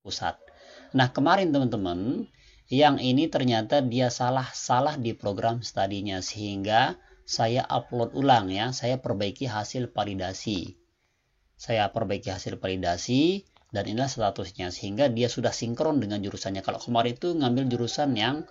pusat. Nah, kemarin teman-teman, yang ini ternyata dia salah di program studinya, sehingga saya upload ulang ya, saya perbaiki hasil validasi. Dan inilah statusnya, sehingga dia sudah sinkron dengan jurusannya. Kalau kemarin itu ngambil jurusan yang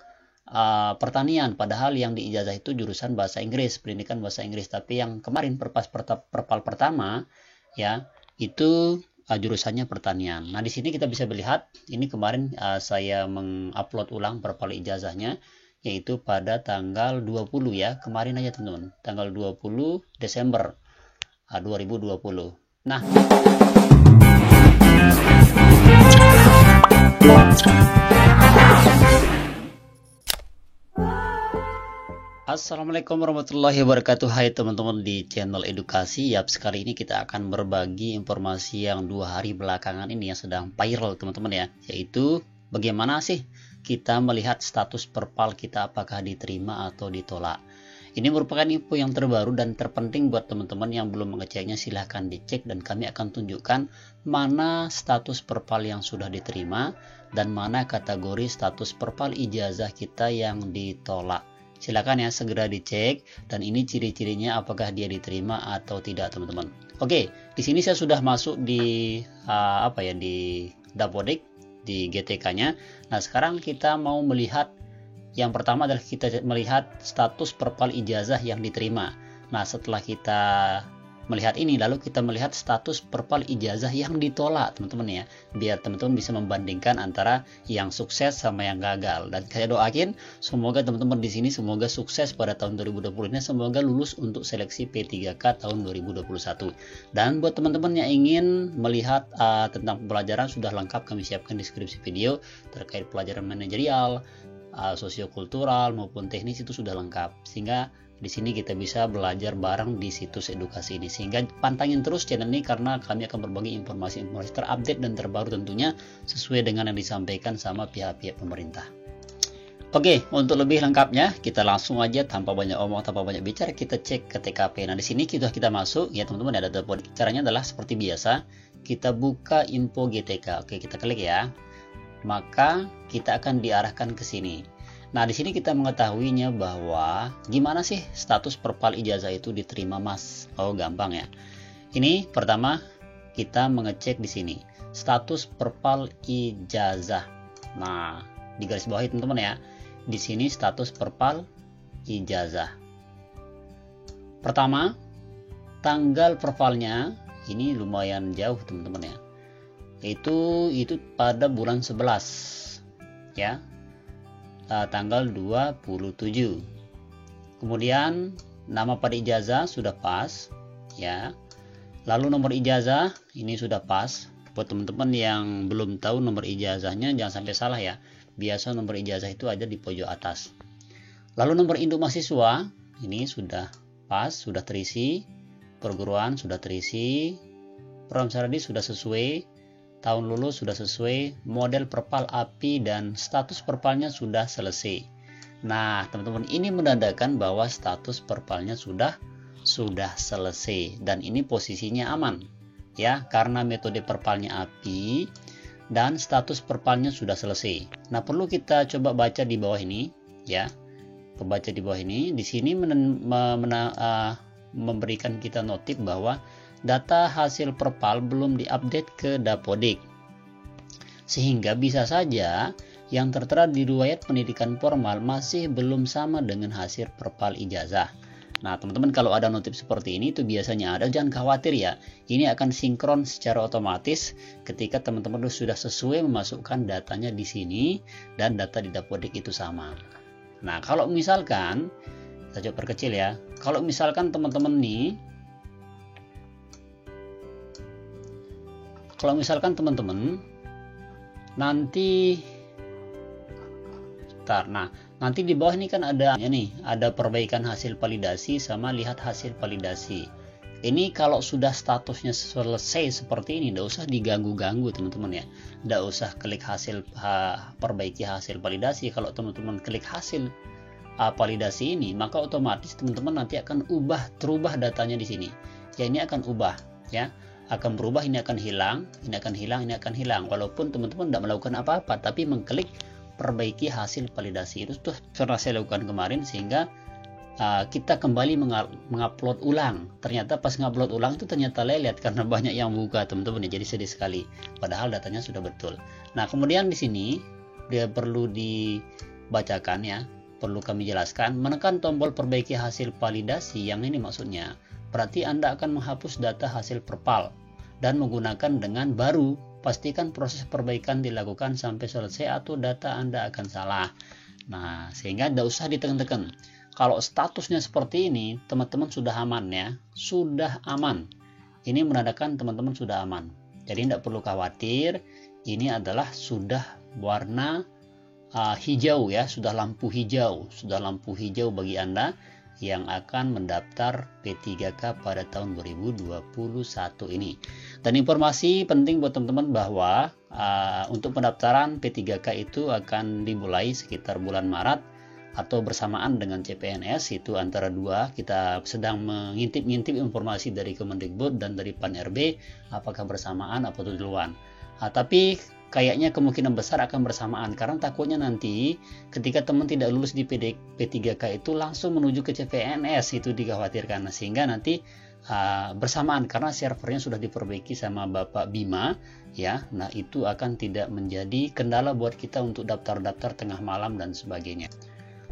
pertanian, padahal yang di ijazah itu jurusan bahasa Inggris, pendidikan bahasa Inggris. Tapi yang kemarin perpal pertama ya, itu jurusannya pertanian. Nah, di sini kita bisa melihat ini kemarin saya mengupload ulang perpal ijazahnya, yaitu pada tanggal 20 ya, kemarin aja teman-teman, tanggal 20 Desember 2020. Nah, Assalamualaikum warahmatullahi wabarakatuh. Hai teman-teman di channel edukasi. Yap, sekali ini kita akan berbagi informasi yang 2 hari belakangan ini yang sedang viral teman-teman ya, yaitu bagaimana sih kita melihat status perpal kita, apakah diterima atau ditolak. Ini merupakan info yang terbaru dan terpenting buat teman-teman yang belum mengeceknya. Silahkan dicek dan kami akan tunjukkan mana status perpal yang sudah diterima dan mana kategori status perpal ijazah kita yang ditolak. Silakan ya, segera dicek, dan ini ciri-cirinya apakah dia diterima atau tidak teman-teman. Oke, di sini saya sudah masuk di di Dapodik, di GTK-nya. Nah, sekarang kita mau melihat yang pertama adalah kita melihat status perpal ijazah yang diterima. Nah, setelah kita melihat ini, lalu kita melihat status perpal ijazah yang ditolak teman-teman ya, biar teman-teman bisa membandingkan antara yang sukses sama yang gagal. Dan saya doain semoga teman-teman di sini semoga sukses pada tahun 2020 ini, semoga lulus untuk seleksi P3K tahun 2021. Dan buat teman-teman yang ingin melihat tentang pelajaran sudah lengkap, kami siapkan deskripsi video terkait pelajaran manajerial, sosiokultural maupun teknis, itu sudah lengkap, sehingga di sini kita bisa belajar bareng di situs edukasi ini. Sehingga pantengin terus channel ini karena kami akan berbagi informasi-informasi terupdate dan terbaru tentunya sesuai dengan yang disampaikan sama pihak-pihak pemerintah. Oke, untuk lebih lengkapnya kita langsung aja tanpa banyak omong, tanpa banyak bicara, kita cek ke TKP. Nah, di sini kita masuk ya teman-teman, ada Dapodik. Caranya adalah seperti biasa, kita buka info GTK. Oke, kita klik ya. Maka kita akan diarahkan ke sini. Nah, di sini kita mengetahuinya bahwa gimana sih status perpal ijazah itu diterima, Mas. Oh, gampang ya. Ini pertama kita mengecek di sini status perpal ijazah. Nah, di garis bawah teman-teman ya. Di sini status perpal ijazah. Pertama, tanggal perpalnya ini lumayan jauh teman-teman ya. Itu pada bulan 11 ya. Tanggal 27. Kemudian nama pada ijazah sudah pas ya. Lalu nomor ijazah ini sudah pas. Buat teman-teman yang belum tahu nomor ijazahnya jangan sampai salah ya. Biasa nomor ijazah itu ada di pojok atas. Lalu nomor induk mahasiswa ini sudah pas, sudah terisi. Perguruan sudah terisi. Program studi sudah sesuai. Tahun lulus sudah sesuai, model perpal API dan status perpalnya sudah selesai. Nah, teman-teman, ini menandakan bahwa status perpalnya sudah selesai dan ini posisinya aman ya, karena metode perpalnya API dan status perpalnya sudah selesai. Nah, perlu kita coba baca di bawah ini ya. Kebaca di bawah ini, di sini memberikan kita notif bahwa data hasil perpal belum diupdate ke Dapodik, sehingga bisa saja yang tertera di riwayat pendidikan formal masih belum sama dengan hasil perpal ijazah. Nah, teman-teman, kalau ada notif seperti ini itu biasanya ada, jangan khawatir ya, ini akan sinkron secara otomatis ketika teman-teman sudah sesuai memasukkan datanya di sini dan data di Dapodik itu sama. Nah, kalau misalkan kita coba perkecil ya, kalau misalkan teman-teman nih, kalau misalkan teman-teman nanti nanti di bawah ini kan ada perbaikan hasil validasi sama lihat hasil validasi. Ini kalau sudah statusnya selesai seperti ini, tidak usah diganggu-ganggu teman-teman ya, tidak usah klik hasil perbaiki hasil validasi. Kalau teman-teman klik hasil validasi ini, maka otomatis teman-teman nanti akan terubah datanya di sini ya, ini akan ubah ya. akan berubah, ini akan hilang, ini akan hilang, ini akan hilang. Walaupun teman-teman tidak melakukan apa-apa, tapi mengklik perbaiki hasil validasi. Itu tuh pernah saya lakukan kemarin, sehingga kita kembali mengupload ulang. Ternyata pas ngupload ulang itu ternyata lelet karena banyak yang buka, teman-teman ya. Jadi sedih sekali. Padahal datanya sudah betul. Nah, kemudian di sini dia perlu dibacakan ya. Perlu kami jelaskan, menekan tombol perbaiki hasil validasi, yang ini maksudnya berarti Anda akan menghapus data hasil perpal dan menggunakan dengan baru. Pastikan proses perbaikan dilakukan sampai selesai atau data Anda akan salah. Nah, sehingga tidak usah ditekan-tekan. Kalau statusnya seperti ini, teman-teman sudah aman ya, sudah aman. Ini menandakan teman-teman sudah aman. Jadi tidak perlu khawatir, ini adalah sudah warna hijau ya, sudah lampu hijau bagi Anda yang akan mendaftar P3K pada tahun 2021 ini. Dan informasi penting buat teman-teman bahwa untuk pendaftaran P3K itu akan dimulai sekitar bulan Maret atau bersamaan dengan CPNS. Itu antara dua. Kita sedang mengintip informasi dari Kemendikbud dan dari PAN-RB, apakah bersamaan atau duluan. Tapi kayaknya kemungkinan besar akan bersamaan, karena takutnya nanti ketika teman tidak lulus di P3K itu langsung menuju ke CPNS, itu dikhawatirkan. Sehingga nanti bersamaan, karena servernya sudah diperbaiki sama Bapak Bima ya. Nah, itu akan tidak menjadi kendala buat kita untuk daftar-daftar tengah malam dan sebagainya.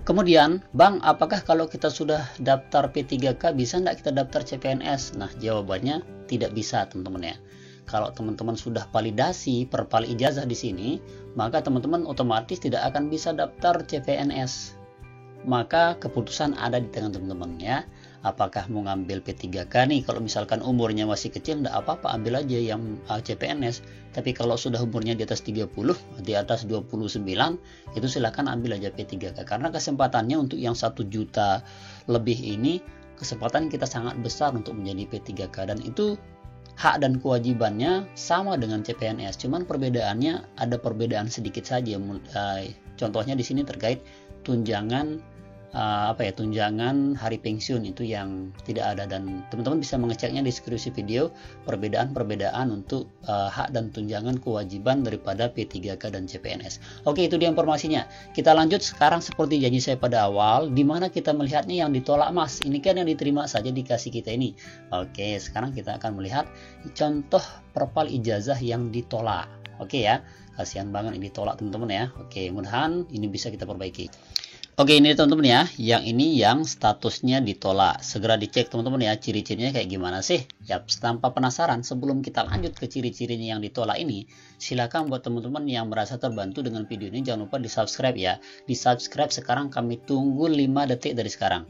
Kemudian, Bang, apakah kalau kita sudah daftar P3K bisa enggak kita daftar CPNS? Nah, jawabannya tidak bisa, teman-teman ya. Kalau teman-teman sudah validasi perpal ijazah di sini, maka teman-teman otomatis tidak akan bisa daftar CPNS. Maka keputusan ada di tangan teman-teman ya. Apakah mau ngambil P3K nih, kalau misalkan umurnya masih kecil, enggak apa-apa, ambil aja yang CPNS. Tapi kalau sudah umurnya di atas 30, di atas 29, itu silakan ambil aja P3K. Karena kesempatannya untuk yang 1 juta lebih ini, kesempatan kita sangat besar untuk menjadi P3K. Dan itu hak dan kewajibannya sama dengan CPNS. Cuman perbedaannya ada perbedaan sedikit saja. Contohnya di sini terkait tunjangan tunjangan hari pensiun itu yang tidak ada, dan teman-teman bisa mengeceknya di deskripsi video perbedaan untuk hak dan tunjangan kewajiban daripada P3K dan CPNS. Oke, itu dia informasinya. Kita lanjut sekarang seperti janji saya pada awal, di mana kita melihatnya yang ditolak, Mas. Ini kan yang diterima saja dikasih kita ini. Oke, sekarang kita akan melihat contoh perpal ijazah yang ditolak. Oke ya, kasihan banget ini ditolak teman-teman ya. Oke, mudah-mudahan ini bisa kita perbaiki. Oke, ini teman-teman ya, yang ini yang statusnya ditolak. Segera dicek teman-teman ya, ciri-cirinya kayak gimana sih. Yap, tanpa penasaran, sebelum kita lanjut ke ciri-cirinya yang ditolak ini, silakan buat teman-teman yang merasa terbantu dengan video ini, jangan lupa di subscribe ya. Di subscribe sekarang, kami tunggu 5 detik dari sekarang.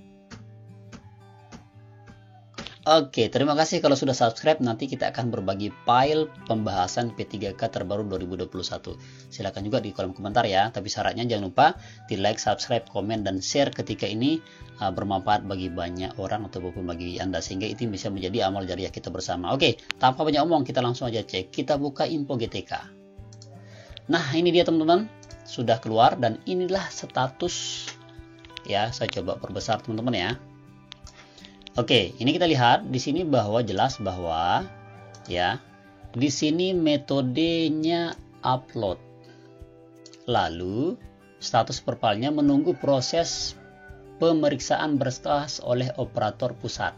Oke, terima kasih kalau sudah subscribe. Nanti kita akan berbagi file pembahasan P3K terbaru 2021. Silakan juga di kolom komentar ya. Tapi syaratnya jangan lupa di like, subscribe, komen, dan share ketika ini bermanfaat bagi banyak orang ataupun bagi Anda, sehingga itu bisa menjadi amal jariah kita bersama. Oke, tanpa banyak omong, kita langsung aja cek. Kita buka info GTK. Nah, ini dia teman-teman, sudah keluar dan inilah status ya. Saya coba perbesar teman-teman ya. Oke, ini kita lihat di sini bahwa jelas bahwa ya di sini metodenya upload. Lalu status perpalnya menunggu proses pemeriksaan berkas oleh operator pusat.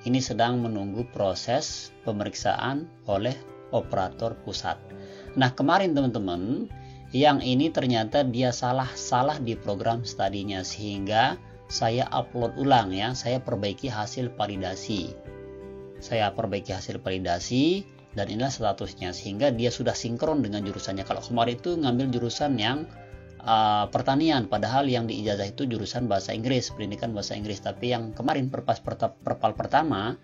Ini sedang menunggu proses pemeriksaan oleh operator pusat. Nah, kemarin teman-teman, yang ini ternyata dia salah di program studinya, sehingga saya upload ulang ya, saya perbaiki hasil validasi. Dan inilah statusnya, sehingga dia sudah sinkron dengan jurusannya. Kalau kemarin itu ngambil jurusan yang pertanian, padahal yang di ijazah itu jurusan bahasa Inggris, pendidikan bahasa Inggris. Tapi yang kemarin perpal pertama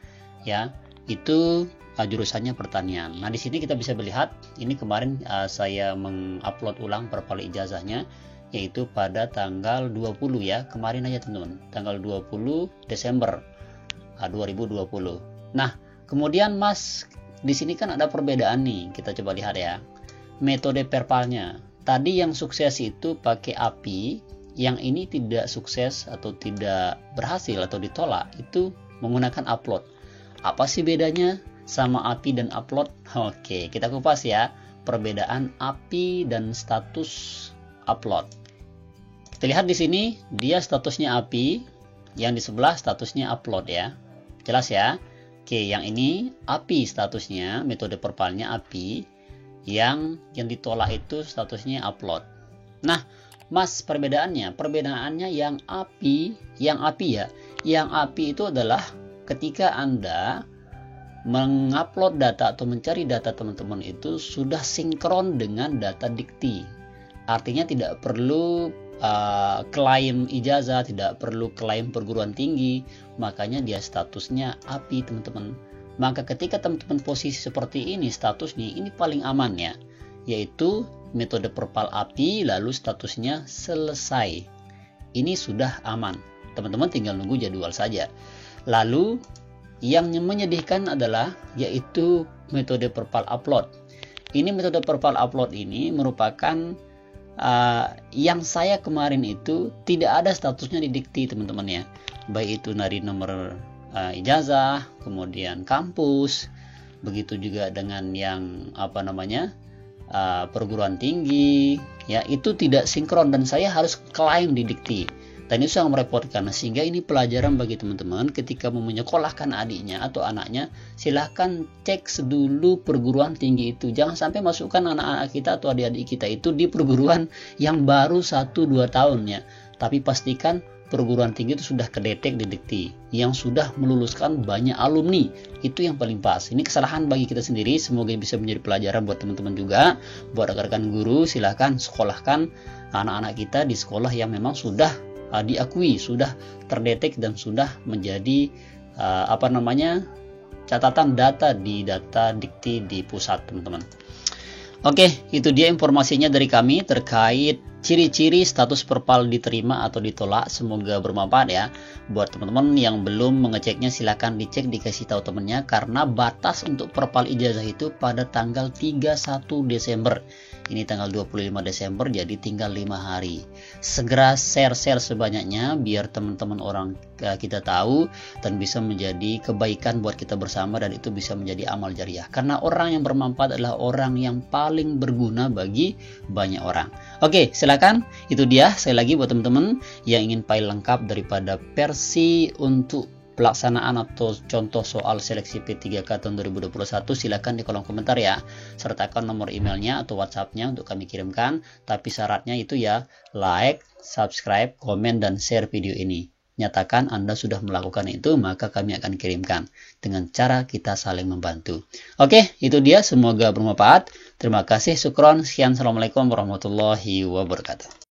ya, itu jurusannya pertanian. Nah, di sini kita bisa melihat ini kemarin saya mengupload ulang perpal ijazahnya, yaitu pada tanggal 20 ya, kemarin aja teman-teman, tanggal 20 Desember 2020. Nah, kemudian Mas, di sini kan ada perbedaan nih, kita coba lihat ya. Metode perpalnya. Tadi yang sukses itu pakai API, yang ini tidak sukses atau tidak berhasil atau ditolak itu menggunakan upload. Apa sih bedanya? sama API dan upload? Oke, kita kupas ya perbedaan API dan status upload. Kita lihat di sini dia statusnya API, yang di sebelah statusnya upload ya. Jelas ya? Oke, yang ini API statusnya, metode perpalnya API, yang ditolak itu statusnya upload. Nah, Mas, perbedaannya yang API ya. Yang API itu adalah ketika Anda mengupload data atau mencari data teman-teman itu sudah sinkron dengan data dikti. Artinya tidak perlu klaim ijazah, tidak perlu klaim perguruan tinggi, makanya dia statusnya API teman-teman. Maka ketika teman-teman posisi seperti ini, statusnya ini paling aman ya, yaitu metode perpal API lalu statusnya selesai. Ini sudah aman, teman-teman tinggal nunggu jadwal saja. Lalu yang menyedihkan adalah yaitu metode perpal upload. Ini metode perpal upload ini merupakan yang saya kemarin itu tidak ada statusnya di dikti teman-teman ya, baik itu dari nomor ijazah, kemudian kampus, begitu juga dengan yang perguruan tinggi ya, itu tidak sinkron dan saya harus klaim di dikti. Dan itu sangat merepotkan, sehingga ini pelajaran bagi teman-teman ketika mau menyekolahkan adiknya atau anaknya, silahkan cek dulu perguruan tinggi itu. Jangan sampai masukkan anak-anak kita atau adik-adik kita itu di perguruan yang baru 1-2 tahun ya. Tapi pastikan perguruan tinggi itu sudah kedetek di dikti, yang sudah meluluskan banyak alumni. Itu yang paling pas. Ini kesalahan bagi kita sendiri, semoga bisa menjadi pelajaran buat teman-teman juga. Buat rekan-rekan guru, silahkan sekolahkan anak-anak kita di sekolah yang memang sudah diakui, sudah terdetek dan sudah menjadi catatan data di data dikti di pusat teman-teman. Oke, itu dia informasinya dari kami terkait ciri-ciri status perpal diterima atau ditolak. Semoga bermanfaat ya. Buat teman-teman yang belum mengeceknya, silahkan dicek, dikasih tahu temennya, karena batas untuk perpal ijazah itu pada tanggal 31 Desember. Ini tanggal 25 Desember, jadi tinggal 5 hari. Segera share sebanyaknya biar teman-teman orang kita tahu dan bisa menjadi kebaikan buat kita bersama, dan itu bisa menjadi amal jariah. Karena orang yang bermanfaat adalah orang yang paling berguna bagi banyak orang. Oke, silakan. Itu dia sekali lagi buat teman-teman yang ingin file lengkap daripada versi untuk pelaksanaan atau contoh soal seleksi P3K tahun 2021, silakan di kolom komentar ya, sertakan nomor emailnya atau WhatsAppnya untuk kami kirimkan. Tapi syaratnya itu ya, like, subscribe, komen, dan share video ini. Nyatakan Anda sudah melakukan itu, maka kami akan kirimkan. Dengan cara kita saling membantu. Oke, itu dia, semoga bermanfaat. Terima kasih, syukron, sekian, assalamualaikum warahmatullahi wabarakatuh.